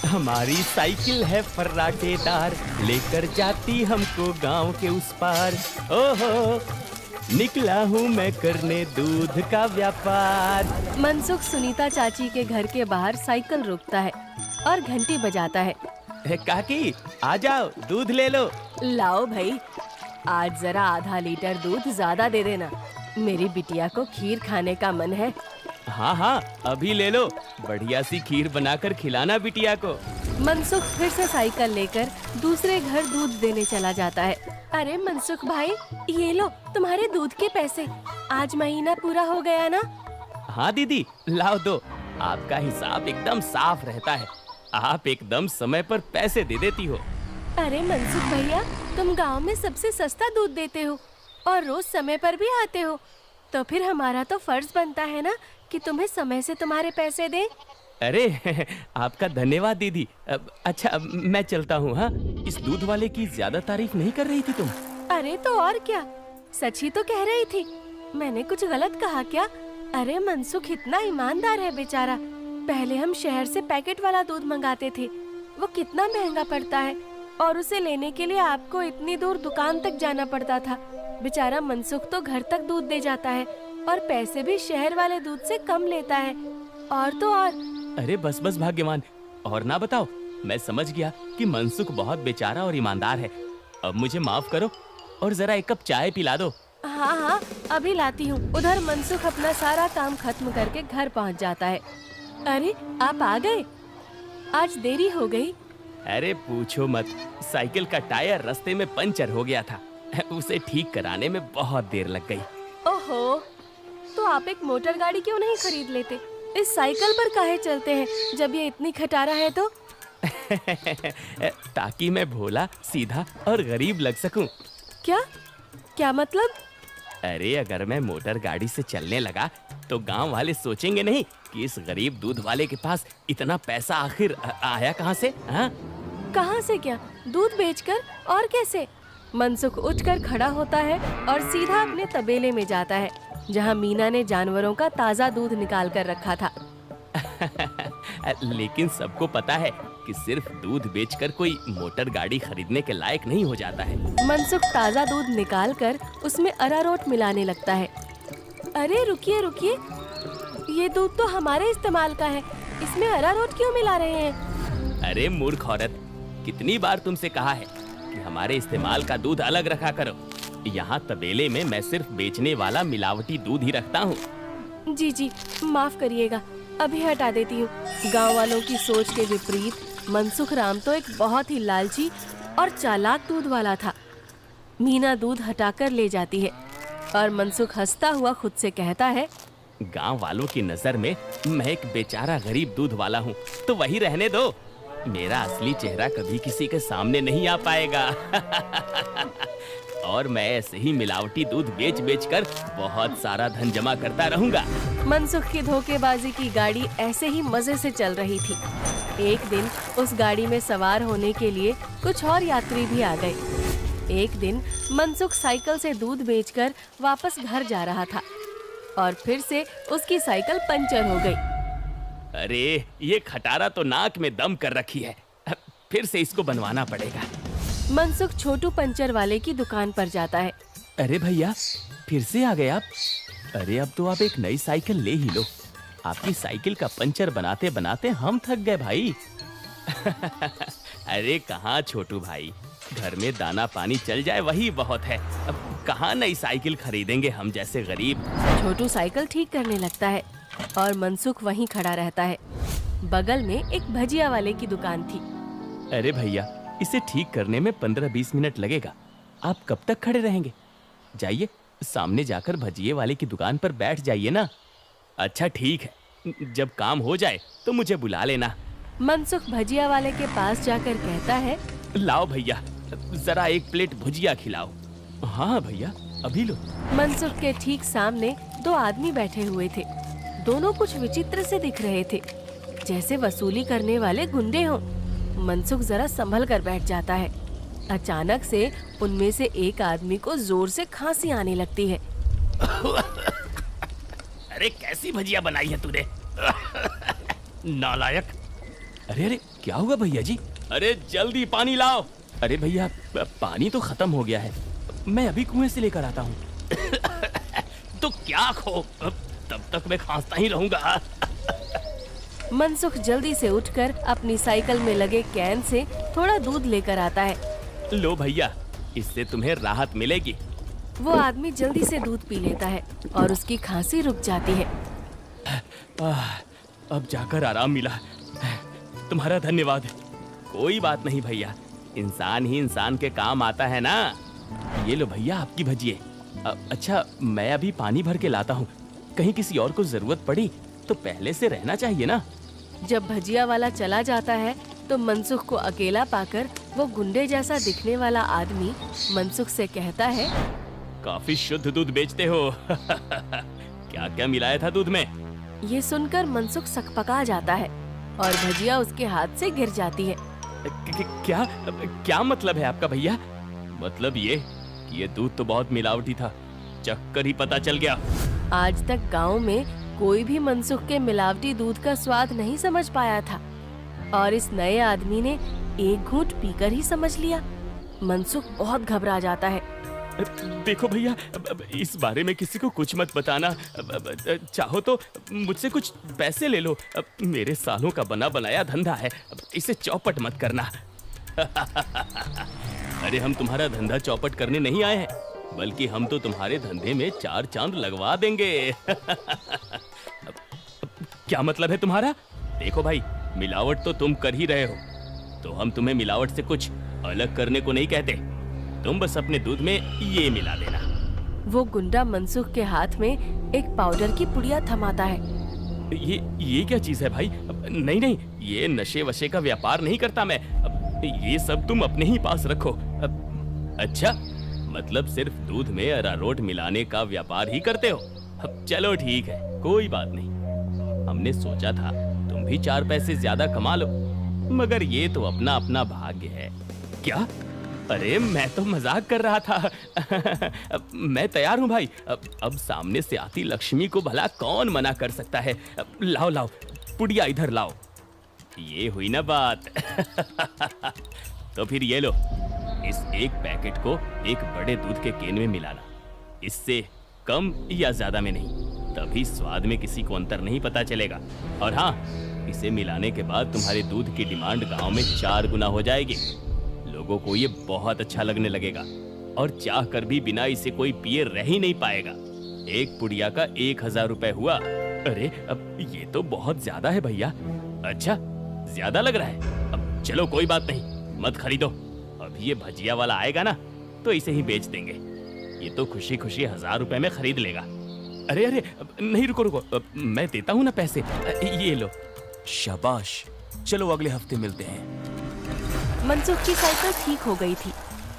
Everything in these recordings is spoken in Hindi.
हमारी साइकिल है फर्राटेदार, लेकर जाती हमको गांव के उस पार। ओहो, निकला हूँ मैं करने दूध का व्यापार। मनसुख सुनीता चाची के घर के बाहर साइकिल रोकता है और घंटी बजाता है। काकी, आ जाओ, दूध ले लो। लाओ भाई, आज जरा आधा लीटर दूध ज्यादा दे देना, मेरी बिटिया को खीर खाने का मन है। हाँ हाँ, अभी ले लो, बढ़िया सी खीर बनाकर खिलाना बिटिया को। मनसुख फिर से साइकिल लेकर दूसरे घर दूध देने चला जाता है। अरे मनसुख भाई, ये लो तुम्हारे दूध के पैसे, आज महीना पूरा हो गया ना? हाँ दीदी, लाओ दो, आपका हिसाब एकदम साफ रहता है, आप एकदम समय पर पैसे दे देती हो। अरे मनसुख भैया, तुम गांव में सबसे सस्ता दूध देते हो और रोज समय पर भी आते हो, तो फिर हमारा तो फर्ज बनता है ना कि तुम्हें समय से तुम्हारे पैसे दें। अरे आपका धन्यवाद दीदी। अच्छा, मैं चलता हूँ। हाँ, इस दूध वाले की ज्यादा तारीफ नहीं कर रही थी तुम? अरे तो और क्या, सच ही तो कह रही थी, मैंने कुछ गलत कहा क्या? अरे मनसुख इतना ईमानदार है बेचारा। पहले हम शहर से पैकेट वाला दूध मंगाते थे, वो कितना महंगा पड़ता है, और उसे लेने के लिए आपको इतनी दूर दुकान तक जाना पड़ता था। बेचारा मनसुख तो घर तक दूध दे जाता है और पैसे भी शहर वाले दूध से कम लेता है। और तो और। अरे बस बस भाग्यवान, और ना बताओ, मैं समझ गया कि मनसुख बहुत बेचारा और ईमानदार है। अब मुझे माफ करो और जरा एक कप चाय पिला दो। हाँ हाँ, अभी लाती हूँ। उधर मनसुख अपना सारा काम खत्म करके घर पहुँच जाता है। अरे आप आ गए, आज देरी हो गई। अरे पूछो मत, साइकिल का टायर रास्ते में पंचर हो गया था, उसे ठीक कराने में बहुत देर लग गई। ओहो, तो आप एक मोटर गाड़ी क्यों नहीं खरीद लेते? इस साइकिल पर काहे चलते हैं जब ये इतनी खटारा है तो? ताकि मैं भोला, सीधा और गरीब लग सकूं। क्या क्या मतलब? अरे अगर मैं मोटर गाड़ी से चलने लगा तो गांव वाले सोचेंगे नहीं कि इस गरीब दूध वाले के पास इतना पैसा आखिर आया कहां से? हाँ, कहां से क्या? दूध बेचकर और कैसे? मनसुख उठकर खड़ा होता है और सीधा अपने तबेले में जाता है, जहां मीना ने जानवरों का ताज़ा दूध निकाल कर रखा था। लेकिन सबको पता है कि सिर्फ दूध बेचकर कोई मोटर गाड़ी खरीदने के लायक नहीं हो जाता है। मनसुख ताज़ा दूध निकाल कर उसमें अरारोट मिलाने लगता है। अरे रुकिए रुकिए, ये दूध तो हमारे इस्तेमाल का है, इसमें अरारोट क्यों मिला रहे हैं? अरे मूर्ख औरत, कितनी बार तुमसे कहा है कि हमारे इस्तेमाल का दूध अलग रखा करो। यहाँ तबेले में मैं सिर्फ बेचने वाला मिलावटी दूध ही रखता हूँ। जी जी, माफ करिएगा, अभी हटा देती हूँ। गांव वालों की सोच के विपरीत मनसुख राम तो एक बहुत ही लालची और चालाक दूध वाला था। मीना दूध हटाकर ले जाती है और मनसुख हंसता हुआ खुद से कहता है, गांव वालों की नजर में मैं एक बेचारा गरीब दूध वाला हूँ, तो वही रहने दो। मेरा असली चेहरा कभी किसी के सामने नहीं आ पाएगा। और मैं ऐसे ही मिलावटी दूध बेच बेच कर बहुत सारा धन जमा करता रहूंगा। मनसुख की धोखेबाजी की गाड़ी ऐसे ही मजे से चल रही थी। एक दिन उस गाड़ी में सवार होने के लिए कुछ और यात्री भी आ गए। एक दिन मनसुख साइकिल से दूध बेचकर वापस घर जा रहा था और फिर से उसकी साइकिल पंचर हो गई। अरे ये खटारा तो नाक में दम कर रखी है, फिर से इसको बनवाना पड़ेगा। मनसुख छोटू पंचर वाले की दुकान पर जाता है। अरे भैया, फिर से आ गए आप? अरे अब तो आप एक नई साइकिल ले ही लो, आपकी साइकिल का पंचर बनाते बनाते हम थक गए भाई। अरे कहाँ छोटू भाई, घर में दाना पानी चल जाए वही बहुत है, अब कहाँ नई साइकिल खरीदेंगे हम जैसे गरीब। छोटू साइकिल ठीक करने लगता है और मनसुख वहीं खड़ा रहता है। बगल में एक भजिया वाले की दुकान थी। अरे भैया, इसे ठीक करने में 15-20 मिनट लगेगा, आप कब तक खड़े रहेंगे? जाइए सामने जाकर भजिए वाले की दुकान पर बैठ जाइए ना। अच्छा ठीक है, जब काम हो जाए तो मुझे बुला लेना। मनसुख भजिया वाले के पास जाकर कहता है, लाओ भैया, जरा एक प्लेट भुजिया खिलाओ। हाँ भैया, अभी लो। मनसुख के ठीक सामने दो आदमी बैठे हुए थे। दोनों कुछ विचित्र से दिख रहे थे, जैसे वसूली करने वाले गुंडे हों। मनसुख जरा संभल कर बैठ जाता है। अचानक से उनमें से एक आदमी को जोर से खांसी आने लगती है। अरे कैसी भजिया बनाई है तूने? नालायक, अरे अरे, क्या हुआ भैया जी? अरे जल्दी पानी लाओ। अरे भैया, पानी तो खत्म हो गया है, मैं अभी कुएं से लेकर आता हूँ। तो क्या खो, तब तक मैं खांसता ही रहूंगा। मनसुख जल्दी से उठकर अपनी साइकिल में लगे कैन से थोड़ा दूध लेकर आता है। लो भैया, इससे तुम्हें राहत मिलेगी। वो आदमी जल्दी से दूध पी लेता है और उसकी खांसी रुक जाती है। अब जाकर आराम मिला, तुम्हारा धन्यवाद। कोई बात नहीं भैया, इंसान ही इंसान के काम आता है ना। ये लो भैया आपकी भजिए। अच्छा, मैं अभी पानी भर के लाता हूँ, कहीं किसी और को जरूरत पड़ी तो पहले से रहना चाहिए ना। जब भजिया वाला चला जाता है तो मनसुख को अकेला पाकर वो गुंडे जैसा दिखने वाला आदमी मनसुख से कहता है, काफी शुद्ध दूध बेचते हो। क्या क्या मिलाया था दूध में? ये सुनकर मनसुख सकपका जाता है और भजिया उसके हाथ से गिर जाती है। क्या क्या मतलब है आपका भैया? मतलब ये कि ये दूध तो बहुत मिलावटी था, चखकर ही पता चल गया। आज तक गांव में कोई भी मनसुख के मिलावटी दूध का स्वाद नहीं समझ पाया था और इस नए आदमी ने एक घूंट पीकर ही समझ लिया। मनसुख बहुत घबरा जाता है। देखो भैया, इस बारे में किसी को कुछ मत बताना। चाहो तो मुझसे कुछ पैसे ले लो, मेरे सालों का बना बनाया धंधा है, इसे चौपट मत करना। अरे हम तुम्हारा धंधा चौपट करने नहीं आए हैं, बल्कि हम तो तुम्हारे धंधे में 4 चांद लगवा देंगे। क्या मतलब है तुम्हारा? देखो भाई, मिलावट तो तुम कर ही रहे हो, तो हम तुम्हें मिलावट से कुछ अलग करने को नहीं कहते। तुम बस अपने दूध में ये मिला देना। वो गुंडा मनसुख के हाथ में एक पाउडर की पुड़िया थमाता है। ये क्या चीज है भाई? नहीं नहीं, ये नशे वशे का व्यापार नहीं करता मैं। ये सब तुम अपने ही पास रखो। अच्छा, मतलब सिर्फ दूध में अरारोट मिलाने का व्यापार ही करते हो? चलो ठीक है, कोई बात नहीं। हमने सोचा था तुम भी 4 पैसे ज्यादा कमा लो, मगर ये तो अपना अपना भाग्य है। क्या? अरे मैं तो मजाक कर रहा था। मैं तैयार हूँ भाई। अब सामने से आती लक्ष्मी को भला कौन मना कर सकता है। लाओ लाओ, पुड़िया इधर लाओ। ये हुई ना बात। तो फिर ये लो, इस एक पैकेट को एक बड़े दूध के केन में मिलाना। इससे कम या ज्यादा में नहीं, तभी स्वाद में किसी को अंतर नहीं पता चलेगा। और हाँ, इसे मिलाने के बाद तुम्हारे दूध की डिमांड गांव में 4 गुना हो जाएगी। लोगों को ये बहुत अच्छा लगने लगेगा और चाह कर भी बिना इसे कोई पिए रह ही नहीं पाएगा। एक पुड़िया का 1000 रुपए हुआ। अरे अब ये तो बहुत ज्यादा है भैया। अच्छा, ज्यादा लग रहा है? अब चलो कोई बात नहीं, मत खरीदो। अभी ये भजिया वाला आएगा ना तो इसे ही बेच देंगे। ये तो खुशी खुशी 1000 रुपए में खरीद लेगा। अरे अरे नहीं, रुको रुको, मैं देता हूँ ना पैसे। ये लो। शाबाश, चलो अगले हफ्ते मिलते हैं। मनसुख की साइकिल ठीक हो गई थी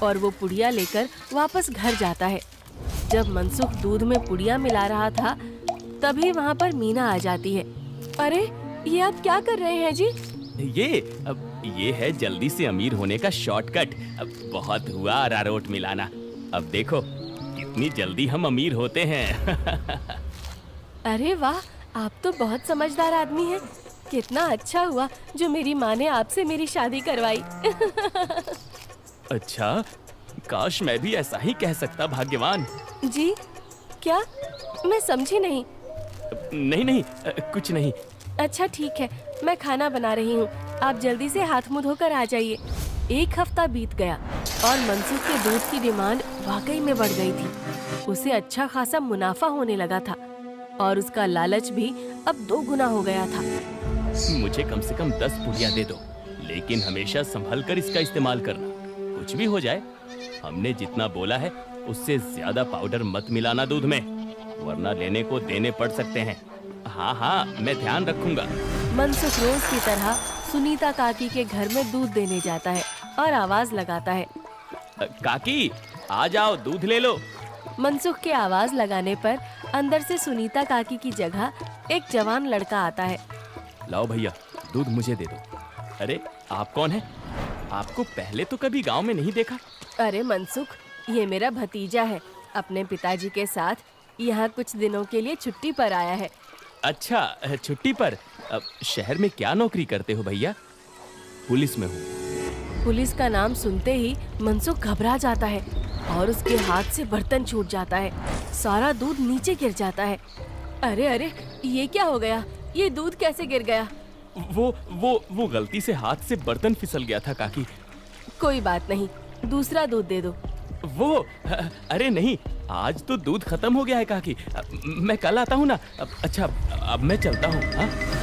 और वो पुड़िया लेकर वापस घर जाता है। जब मनसुख दूध में पुड़िया मिला रहा था, तभी वहाँ पर मीना आ जाती है। अरे ये आप क्या कर रहे हैं जी? ये है जल्दी से अमीर होने का शॉर्टकट। बहुत हुआ अरारोट मिलाना, अब देखो कितनी जल्दी हम अमीर होते हैं। अरे वाह, आप तो बहुत समझदार आदमी हैं। कितना अच्छा हुआ जो मेरी माँ ने आपसे मेरी शादी करवाई। अच्छा, काश मैं भी ऐसा ही कह सकता, भाग्यवान। जी क्या? मैं समझी नहीं। नहीं नहीं, कुछ नहीं। अच्छा ठीक है, मैं खाना बना रही हूँ, आप जल्दी से हाथ मुंह धोकर आ जाइए। 1 हफ्ता बीत गया और मनसुख के दूध की डिमांड वाकई में बढ़ गई थी। उसे अच्छा खासा मुनाफा होने लगा था और उसका लालच भी अब 2 गुना हो गया था। मुझे कम से कम 10 पुड़िया दे दो, लेकिन हमेशा संभल कर इसका इस्तेमाल करना। कुछ भी हो जाए, हमने जितना बोला है उससे ज्यादा पाउडर मत मिलाना दूध में, वरना लेने को देने पड़ सकते हैं। हाँ हाँ, मैं ध्यान रखूंगा। मनसुख रोज की तरह सुनीता काकी के घर में दूध देने जाता है और आवाज लगाता है, काकी आ जाओ, दूध ले लो। मनसुख के आवाज लगाने पर अंदर से सुनीता काकी की जगह एक जवान लड़का आता है। लाओ भैया, दूध मुझे दे दो। अरे आप कौन है? आपको पहले तो कभी गांव में नहीं देखा। अरे मनसुख, ये मेरा भतीजा है, अपने पिताजी के साथ यहाँ कुछ दिनों के लिए छुट्टी पर आया है। अच्छा, छुट्टी पर? शहर में क्या नौकरी करते हो भैया? पुलिस में हूँ। पुलिस का नाम सुनते ही मनसुख घबरा जाता है और उसके हाथ से बर्तन छूट जाता है। सारा दूध नीचे गिर जाता है। अरे अरे, ये क्या हो गया? ये दूध कैसे गिर गया? वो गलती से हाथ से बर्तन फिसल गया था काकी। कोई बात नहीं, दूसरा दूध दे दो। अरे नहीं, आज तो दूध खत्म हो गया है काकी। मैं कल आता हूँ ना। अच्छा, अब मैं चलता हूँ।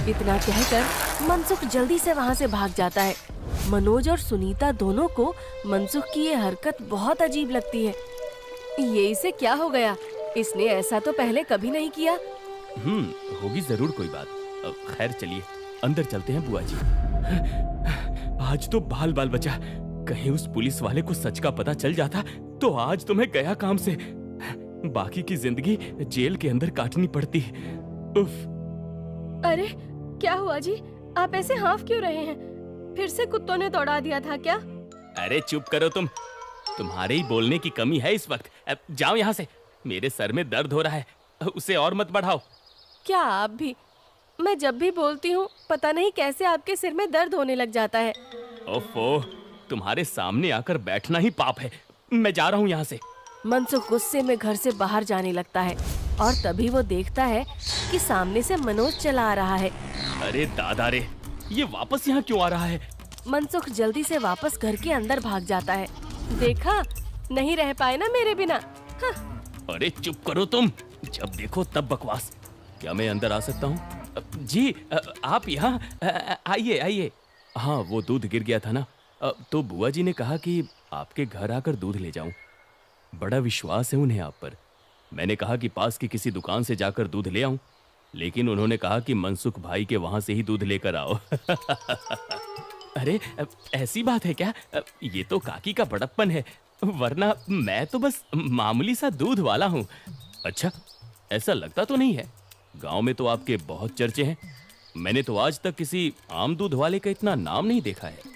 इतना कहकर मनसुख जल्दी से वहाँ से भाग जाता है। मनोज और सुनीता दोनों को मनसुख की ये हरकत बहुत अजीब लगती है। ये इसे क्या हो गया? इसने ऐसा तो पहले कभी नहीं किया। होगी जरूर कोई बात। खैर चलिए अंदर चलते हैं बुआ जी। आज तो बाल बाल बचा। कहीं उस पुलिस वाले को सच का पता चल जाता तो आज तो मैं गया काम से। बाकी की जिंदगी जेल के अंदर काटनी पड़ती। उफ। अरे क्या हुआ जी? आप ऐसे हाँफ क्यों रहे हैं? फिर से कुत्तों ने दौड़ा दिया था क्या? अरे चुप करो तुम। तुम्हारे ही बोलने की कमी है इस वक्त। जाओ यहाँ से। मेरे सर में दर्द हो रहा है, उसे और मत बढ़ाओ। क्या आप भी? मैं जब भी बोलती हूँ पता नहीं कैसे आपके सिर में दर्द होने लग जाता है। ओफो, तुम्हारे सामने आकर बैठना ही पाप है। मैं जा रहा हूँ यहाँ से। मनसुख गुस्से में घर से बाहर जाने लगता है और तभी वो देखता है कि सामने से मनोज चला आ रहा है। अरे दादा रे, ये वापस यहाँ क्यों आ रहा है? मनसुख जल्दी से वापस घर के अंदर भाग जाता है। देखा, नहीं रह पाए ना मेरे बिना। हाँ। अरे चुप करो तुम, जब देखो तब बकवास। क्या मैं अंदर आ सकता हूँ? जी आप यहाँ आइए आइए। हाँ, वो दूध गिर गया था ना, तो बुआ जी ने कहा कि आपके घर आकर दूध ले जाऊं। बड़ा विश्वास है उन्हें आप पर। मैंने कहा कि पास की किसी दुकान से जाकर दूध ले आऊं, लेकिन उन्होंने कहा कि मनसुख भाई के वहां से ही दूध लेकर आओ। अरे ऐसी बात है क्या? ये तो काकी का बड़प्पन है, वरना मैं तो बस मामूली सा दूध वाला हूँ। अच्छा, ऐसा लगता तो नहीं है। गांव में तो आपके बहुत चर्चे हैं। मैंने तो आज तक किसी आम दूध वाले का इतना नाम नहीं देखा है।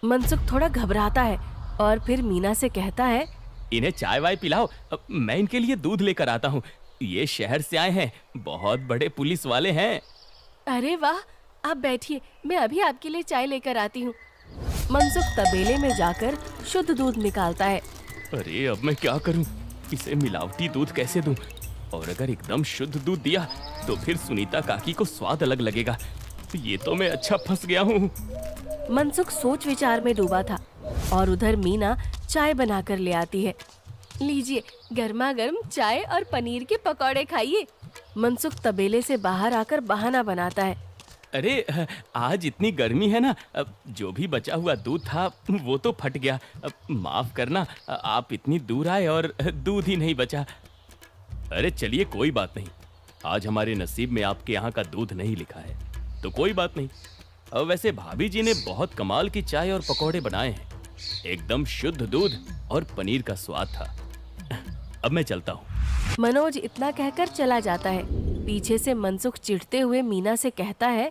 मनसुख थोड़ा घबराता है और फिर मीना से कहता है, इन्हें चाय वाय पिलाओ, मैं इनके लिए दूध लेकर आता हूँ। ये शहर से आए हैं, बहुत बड़े पुलिस वाले हैं। अरे वाह, आप बैठिए, मैं अभी आपके लिए चाय लेकर आती हूँ। मनसुख तबेले में जाकर शुद्ध दूध निकालता है। अरे अब मैं क्या करूँ? इसे मिलावटी दूध कैसे दूँ? और अगर एकदम शुद्ध दूध दिया तो फिर सुनीता काकी को स्वाद अलग लगेगा। ये तो मैं अच्छा फंस गया हूँ। मनसुख सोच विचार में डूबा था और उधर मीना चाय बनाकर ले आती है। लीजिए, गर्मा गर्म चाय और पनीर के पकौड़े खाइए। मनसुख तबेले से बाहर आकर बहाना बनाता है। अरे आज इतनी गर्मी है ना, जो भी बचा हुआ दूध था वो तो फट गया। माफ करना, आप इतनी दूर आए और दूध ही नहीं बचा। अरे चलिए कोई बात नहीं, आज हमारे नसीब में आपके यहाँ का दूध नहीं लिखा है तो कोई बात नहीं। वैसे भाभी जी ने बहुत कमाल की चाय और पकौड़े बनाए हैं। एकदम शुद्ध दूध और पनीर का स्वाद था। अब मैं चलता हूँ। मनोज इतना कहकर चला जाता है। पीछे से मनसुख चिढ़ते हुए मीना से कहता है,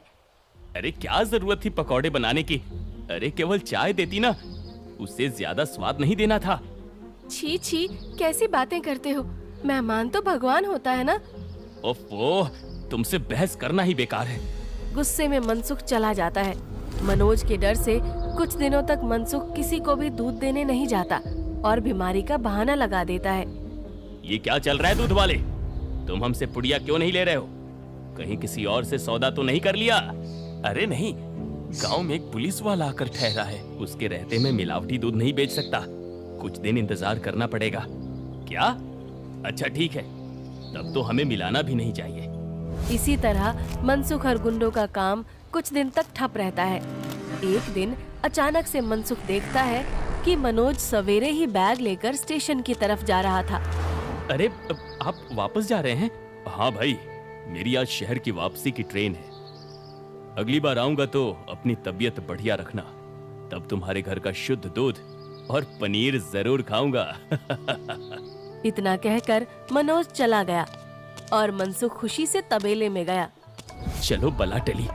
अरे क्या जरूरत थी पकौड़े बनाने की? अरे केवल चाय देती ना, उससे ज्यादा स्वाद नहीं देना था। छी छी, कैसी बातें करते हो? मेहमान तो भगवान होता है ना। ओफो, तुमसे बहस करना ही बेकार है। गुस्से में मनसुख चला जाता है। मनोज के डर से कुछ दिनों तक मनसुख किसी को भी दूध देने नहीं जाता और बीमारी का बहाना लगा देता है। ये क्या चल रहा है दूध वाले? तुम हमसे पुड़िया क्यों नहीं ले रहे हो? कहीं किसी और से सौदा तो नहीं कर लिया? अरे नहीं, गांव में एक पुलिस वाला आकर ठहरा है, उसके रहते मैं मिलावटी दूध नहीं बेच सकता। कुछ दिन इंतजार करना पड़ेगा। क्या? अच्छा ठीक है, तब तो हमें मिलाना भी नहीं चाहिए। इसी तरह मनसुख और गुंडों का काम कुछ दिन तक ठप रहता है। एक दिन अचानक से मनसुख देखता है कि मनोज सवेरे ही बैग लेकर स्टेशन की तरफ जा रहा था। अरे आप वापस जा रहे हैं? हाँ भाई, मेरी आज शहर की वापसी की ट्रेन है। अगली बार आऊंगा तो अपनी तबीयत बढ़िया रखना, तब तुम्हारे घर का शुद्ध दूध और पनीर जरूर खाऊंगा। इतना कहकर मनोज चला गया और मनसुख खुशी से तबेले में गया। चलो बला टली,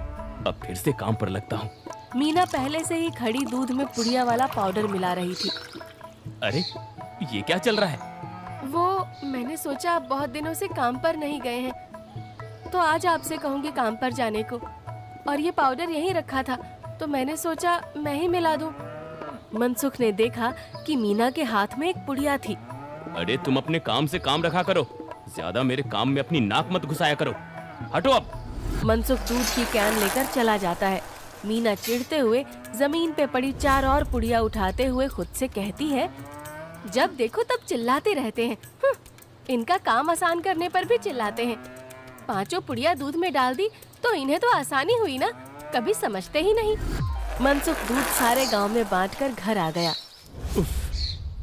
अब फिर से काम पर लगता हूँ। मीना पहले से ही खड़ी दूध में पुड़िया वाला पाउडर मिला रही थी। अरे ये क्या चल रहा है? वो मैंने सोचा आप बहुत दिनों से काम पर नहीं गए हैं तो आज आपसे कहूँगी काम पर जाने को, और ये पाउडर यहीं रखा था तो मैंने सोचा मैं ही मिला दूं। मनसुख ने देखा कि मीना के हाथ में एक पुड़िया थी। अरे तुम अपने काम से काम रखा करो, ज्यादा मेरे काम में अपनी नाक मत घुसाया करो। हटो अब। मनसुख दूध की कैन लेकर चला जाता है। मीना चिढ़ते हुए जमीन पे पड़ी 4 और पुड़िया उठाते हुए खुद से कहती है, जब देखो तब चिल्लाते रहते हैं। इनका काम आसान करने पर भी चिल्लाते हैं। 5 पुड़िया दूध में डाल दी तो इन्हें तो आसानी हुई ना, कभी समझते ही नहीं। मनसुख दूध सारे गांव में बांटकर घर आ गया।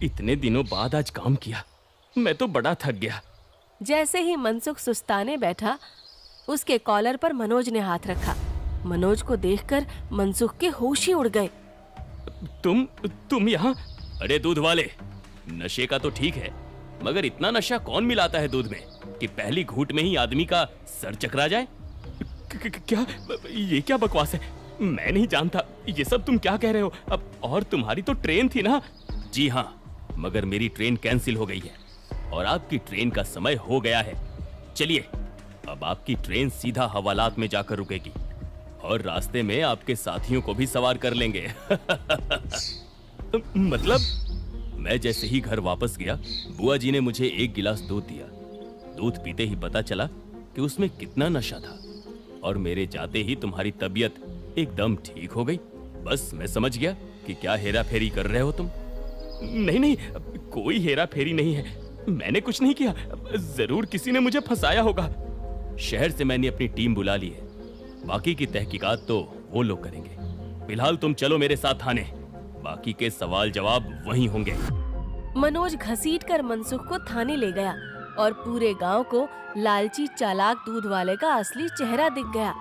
इतने दिनों बाद आज काम किया, मैं तो बड़ा थक गया। जैसे ही मनसुख सुस्ताने बैठा, उसके कॉलर पर मनोज ने हाथ रखा। मनोज को देखकर मनसुख के होश ही उड़ गए। तुम यहाँ? अरे दूध वाले, नशे का तो ठीक है, मगर इतना नशा कौन मिलाता है दूध में कि पहली घूंट में ही आदमी का सर चकरा जाए? क्या ये क्या बकवास है? मैं नहीं जानता ये सब तुम क्या कह रहे हो। अब और तुम्हारी तो ट्रेन थी ना? जी हाँ, मगर मेरी ट्रेन कैंसिल हो गई है और आपकी ट्रेन का समय हो गया है। चलिए, अब आपकी ट्रेन सीधा हवालात में जाकर रुकेगी और रास्ते में आपके साथियों को भी सवार कर लेंगे। मतलब? मैं जैसे ही घर वापस गया, बुआ जी ने मुझे 1 गिलास दूध दिया। दूध पीते ही पता चला कि उसमें कितना नशा था और मेरे जाते ही तुम्हारी तबीयत एकदम ठीक हो गई। बस मैं समझ गया कि क्या हेरा फेरी कर रहे हो तुम। नहीं, कोई हेरा फेरी नहीं है, मैंने कुछ नहीं किया। जरूर किसी ने मुझे फंसाया होगा। शहर से मैंने अपनी टीम बुला ली है, बाकी की तहकीकात तो वो लोग करेंगे। फिलहाल तुम चलो मेरे साथ थाने, बाकी के सवाल जवाब वहीं होंगे। मनोज घसीटकर मनसुख को थाने ले गया और पूरे गांव को लालची चालाक दूध वाले का असली चेहरा दिख गया।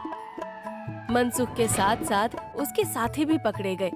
मनसुख के साथ साथ उसके साथी भी पकड़े गए।